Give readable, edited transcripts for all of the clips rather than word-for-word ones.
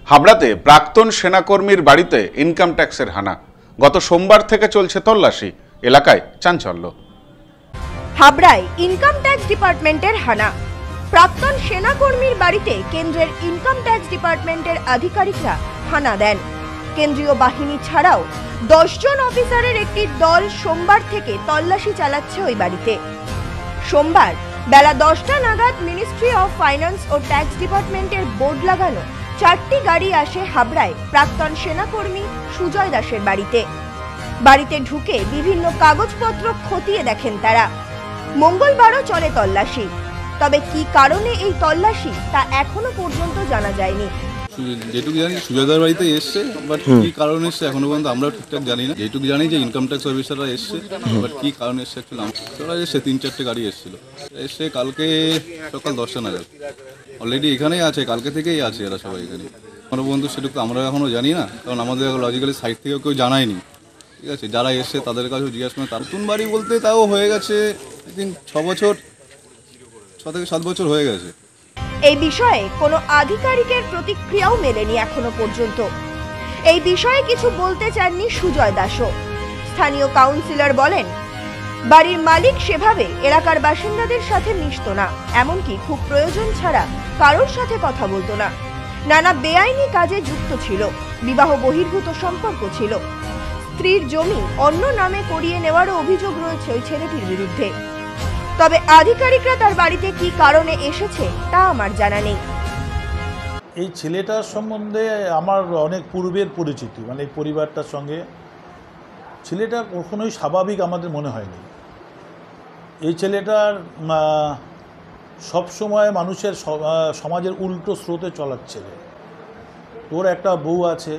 হাবড়াতে প্রাক্তন সেনাকর্মীর বাড়িতে ইনকাম ট্যাক্সের হানা। গত সোমবার থেকে চলছে তল্লাশি, এলাকায় চাঞ্চল্য। হাবড়ায় ইনকাম ট্যাক্স ডিপার্টমেন্টের হানা। প্রাক্তন সেনাকর্মীর বাড়িতে কেন্দ্রের ইনকাম ট্যাক্স ডিপার্টমেন্টের আধিকারিকরা হানা দেন। কেন্দ্রীয় বাহিনী ছাড়াও 10 জন অফিসারের একটি দল সোমবার থেকে তল্লাশি চালাচ্ছে ওই বাড়িতে। সোমবার বেলা 10টা নাগাদ মিনিস্ট্রি অফ ফাইন্যান্স ও ট্যাক্স ডিপার্টমেন্টের বোর্ড লাগানো 4টি গাড়ি আসে হাবড়ায় প্রাক্তন সেনাকর্মী সুজয় দাসের বাড়িতে। বাড়িতে ঢুকে বিভিন্ন কাগজপত্র খতিয়ে দেখেন তারা। মঙ্গলবারও চলে তল্লাশি, তবে কি কারণে এই তল্লাশি তা এখনো পর্যন্ত জানা যায়নি। যেটুকু জানি সুজয়দার বাড়িতে এসছে, বাট কি কারণে এসছে এখনো পর্যন্ত আমরা ঠিকঠাক জানি না। যেটুকু জানি যে ইনকাম ট্যাক্স অফিসাররা এসছে, বাট কি কারণে এসছে ওরা এসছে 3-4টে গাড়ি এসেছিল। এসে কালকে সকাল 10টা নাগাদ অলরেডি এখানেই আছে, কালকে থেকেই আছে এরা সবাই এখানে। এখনো পর্যন্ত সেটুকু আমরা এখনো জানি না, কারণ আমাদের লজিক্যালি সাইড থেকেও কেউ জানায়নি। ঠিক আছে, যারা এসছে তাদের কাছেও জিজ্ঞাসা করে। তার নতুন বাড়ি বলতে তাও হয়ে গেছে আই থিঙ্ক 6 থেকে 7 বছর হয়ে গেছে। এই বিষয়ে কোনো আধিকারিকের প্রতিক্রিয়াও মেলেনি এখনো পর্যন্ত। এই বিষয়ে কিছু বলতে চাননি সুজয় দাসও। স্থানীয় কাউন্সিলর বলেন, বাড়ির মালিক সেভাবে এলাকার বাসিন্দাদের সাথে মিশত না, এমনকি খুব প্রয়োজন ছাড়া কারোর সাথে কথা বলতো না। নানা বেআইনি কাজে যুক্ত ছিল, বিবাহ বহির্ভূত সম্পর্ক ছিল। স্ত্রীর জমি অন্য নামে করিয়ে নেওয়ারও অভিযোগ রয়েছে ওই ছেলেটির বিরুদ্ধে। তবে আধিকারিকরা তার বাড়িতে কি কারণে এসেছে তা আমার জানা নেই। এই ছেলেটার সম্বন্ধে আমার অনেক পূর্বের পরিচিতি, মানে এই পরিবারটার সঙ্গে ছেলেটা কখনোই স্বাভাবিক আমাদের মনে হয়নি। এই ছেলেটার সবসময় মানুষের সমাজের উল্টো স্রোতে চলার ছেলে। তোর একটা বউ আছে,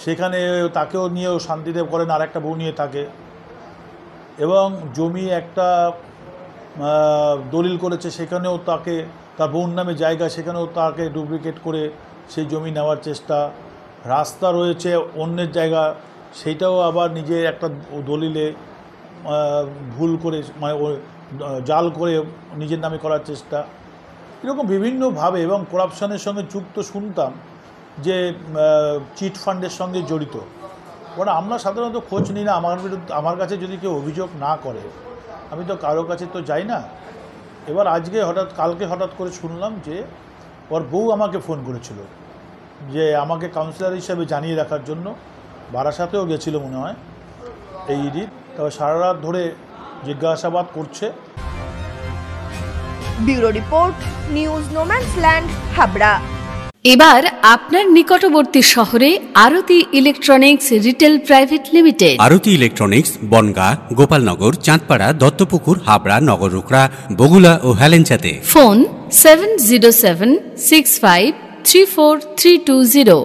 সেখানে তাকেও নিয়েও শান্তিতে করেন, আর একটা বউ নিয়ে থাকে, এবং জমি একটা দলিল করেছে, সেখানেও তাকে তার বউর নামে জায়গা, সেখানেও তাকে ডুপ্লিকেট করে সেই জমি নেওয়ার চেষ্টা। রাস্তা রয়েছে অন্যের জায়গা, সেইটাও আবার নিজের একটা দলিলে ভুল করে, মানে জাল করে নিজের নামে করার চেষ্টা। এরকম বিভিন্নভাবে, এবং করাপশানের সঙ্গে যুক্ত শুনতাম যে চিট ফান্ডের সঙ্গে জড়িত। কারণ আমরা সাধারণত খোঁজ নিই না, আমার কাছে যদি কেউ অভিযোগ না করে আমি তো কারো কাছে তো যাই না। এবার কালকে হঠাৎ করে শুনলাম যে ওর বউ আমাকে ফোন করেছিল যে আমাকে কাউন্সিলর হিসেবে জানিয়ে রাখার জন্য। বারাসাতেও গেছিল মনে হয় এই ইডির। তবে সারা রাত ধরে জিজ্ঞাসাবাদ করছে। Bureau report, news no man's land, Habra. এবার আপনার নিকটবর্তী শহরে আরতি ইলেকট্রনিক্স রিটেল প্রাইভেট লিমিটেড। আরতি ইলেকট্রনিক্স বনগাঁ, গোপালনগর, চাঁদপাড়া, দত্তপুকুর, হাবড়া, নগররুকড়া, বগুলা ও হেলেঞ্চাতে। ফোন 7076534320।